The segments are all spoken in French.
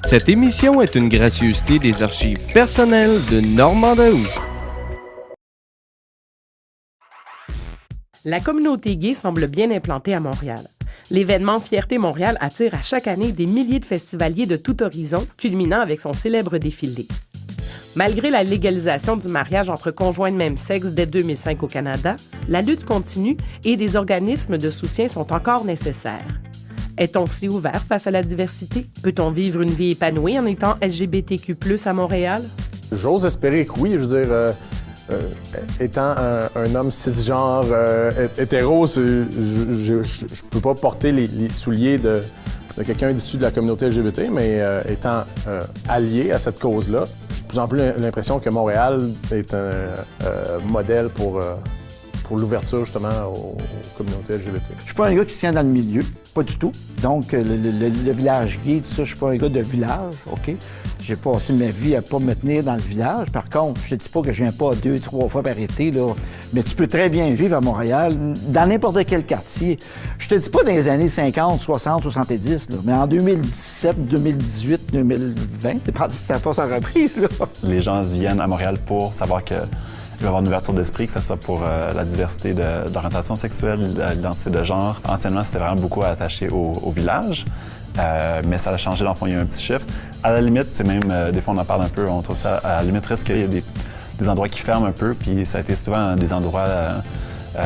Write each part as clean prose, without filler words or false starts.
Cette émission est une gracieuseté des archives personnelles de Normand Daou. La communauté gay semble bien implantée à Montréal. L'événement Fierté Montréal attire à chaque année des milliers de festivaliers de tout horizon, culminant avec son célèbre défilé. Malgré la légalisation du mariage entre conjoints de même sexe dès 2005 au Canada, la lutte continue et des organismes de soutien sont encore nécessaires. Est-on si ouvert face à la diversité? Peut-on vivre une vie épanouie en étant LGBTQ+ à Montréal? J'ose espérer que oui. Je veux dire, étant un homme cisgenre hétéro, je peux pas porter les souliers de quelqu'un issu de la communauté LGBT, mais étant allié à cette cause-là, j'ai de plus en plus l'impression que Montréal est un modèle pour l'ouverture justement aux communautés LGBT. Je suis pas un gars qui se tient dans le milieu, pas du tout. Donc, le village gay, tout ça, je suis pas un gars de village, OK? J'ai passé ma vie à pas me tenir dans le village. Par contre, je te dis pas que je viens pas 2-3 fois par été, là, mais tu peux très bien vivre à Montréal, dans n'importe quel quartier. Je te dis pas dans les années 50, 60, 70, là, mais en 2017, 2018, 2020, si ça passe en reprise, là. Les gens viennent à Montréal pour savoir qu'il va y avoir une ouverture d'esprit, que ce soit pour la diversité d'orientation sexuelle, l'identité de genre. Anciennement, c'était vraiment beaucoup attaché au village, mais ça a changé, dans le fond, il y a eu un petit shift. À la limite, c'est même, des fois on en parle un peu, on trouve ça, à la limite, risque qu'il y a des endroits qui ferment un peu, puis ça a été souvent des endroits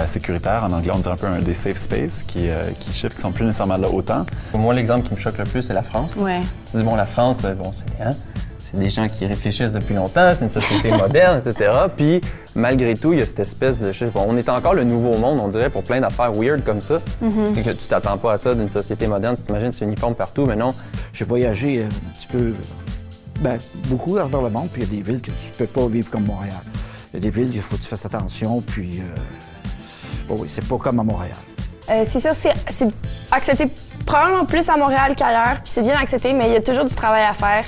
sécuritaires. En anglais, on dirait un peu des safe space qui shift, qui sont plus nécessairement là autant. Moi, l'exemple qui me choque le plus, c'est la France. Ouais. Tu dis, bon, la France, bon, c'est des gens qui réfléchissent depuis longtemps, c'est une société moderne, etc. Puis, malgré tout, il y a cette espèce de... on est encore le nouveau monde, on dirait, pour plein d'affaires weird comme ça. C'est que tu t'attends pas à ça d'une société moderne. Tu t'imagines, c'est uniforme partout, mais non. J'ai voyagé un petit peu, beaucoup à travers le monde, puis il y a des villes que tu peux pas vivre comme Montréal. Il y a des villes, il faut que tu fasses attention, puis... oui, c'est pas comme à Montréal. C'est sûr, c'est accepté probablement plus à Montréal qu'ailleurs, puis c'est bien accepté, mais il y a toujours du travail à faire.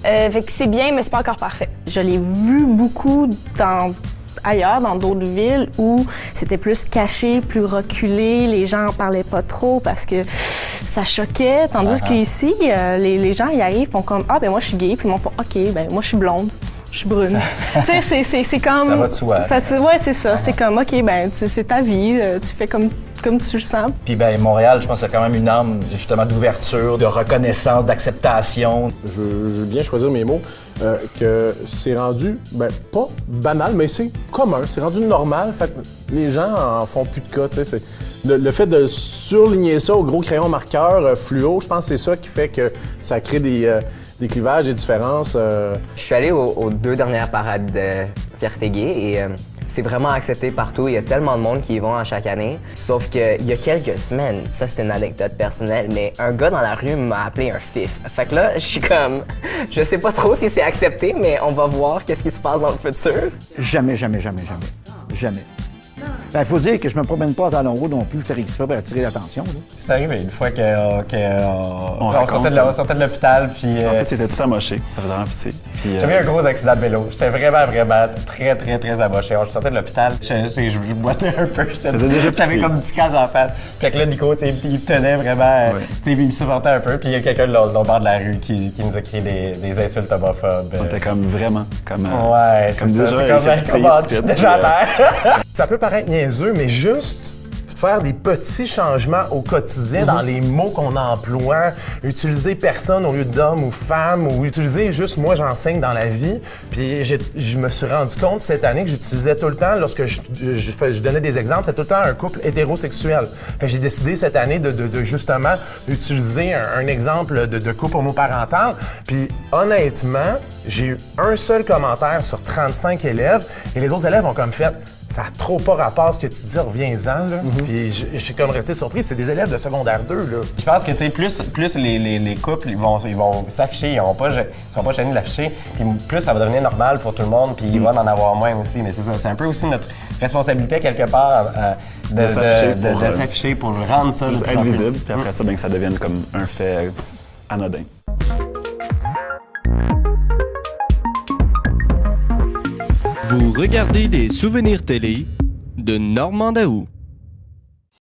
Fait que c'est bien, mais c'est pas encore parfait. Je l'ai vu beaucoup ailleurs, dans d'autres villes, où c'était plus caché, plus reculé, les gens en parlaient pas trop parce que ça choquait, tandis qu'ici, les gens y arrivent, font comme « Ah, ben moi je suis gay », puis ils font « OK, ben moi je suis blonde ». Je suis brune. Tu sais, c'est comme... Ça va de soi. Ouais, c'est ça. C'est comme, OK, ben c'est ta vie, tu fais comme tu le sens. Puis ben Montréal, je pense qu'il y a quand même une âme justement d'ouverture, de reconnaissance, d'acceptation. Je veux bien choisir mes mots, que c'est rendu, pas banal, mais c'est commun, c'est rendu normal. Fait que les gens en font plus de cas, tu sais. Le fait de surligner ça au gros crayon marqueur fluo, je pense que c'est ça qui fait que ça crée des clivages, des différences. Je suis allé aux 2 dernières parades de Fierté Gay et c'est vraiment accepté partout. Il y a tellement de monde qui y vont à chaque année. Sauf qu'il y a quelques semaines, ça c'est une anecdote personnelle, mais un gars dans la rue m'a appelé un fif. Fait que là, je suis comme, je sais pas trop si c'est accepté, mais on va voir qu'est-ce qui se passe dans le futur. Jamais. Jamais. Il faut dire que je me promène pas à talons hauts non plus, faire exprès pour attirer l'attention. C'est arrivé une fois qu'on sortait de l'hôpital, puis... En fait, c'était tout amoché, ça faisait vraiment pitié. J'avais eu un gros accident de vélo. J'étais vraiment très amoché. Je sortais de l'hôpital, je boitais un peu. J'avais comme du cage en face. Fait que là, Nico, il me tenait vraiment, il me supportait un peu. Puis il y a quelqu'un de l'autre bord de la rue qui nous a crié des insultes homophobes. On était comme vraiment, comme déjà à terre. Ça peut paraître niaiseux, mais juste faire des petits changements au quotidien dans les mots qu'on emploie, utiliser personne au lieu d'homme ou femme, ou utiliser juste moi j'enseigne dans la vie. Puis je me suis rendu compte cette année que j'utilisais tout le temps, lorsque je donnais des exemples, c'était tout le temps un couple hétérosexuel. Fait que j'ai décidé cette année de justement utiliser un exemple de couple homoparental. Puis honnêtement, j'ai eu un seul commentaire sur 35 élèves et les autres élèves ont comme fait ça n'a trop pas rapport à ce que tu dis, reviens-en, là. Puis je suis comme resté surpris, puis c'est des élèves de secondaire 2, là. Je pense que, tu sais, plus les couples, ils vont s'afficher, ils ne seront pas gênés de l'afficher, puis plus ça va devenir normal pour tout le monde, puis il va en avoir moins aussi. Mais c'est ça, c'est un peu aussi notre responsabilité, quelque part, de s'afficher pour rendre ça juste être visible, puis après ça, bien que ça devienne comme un fait anodin. Vous regardez les souvenirs télé de Normand Daou.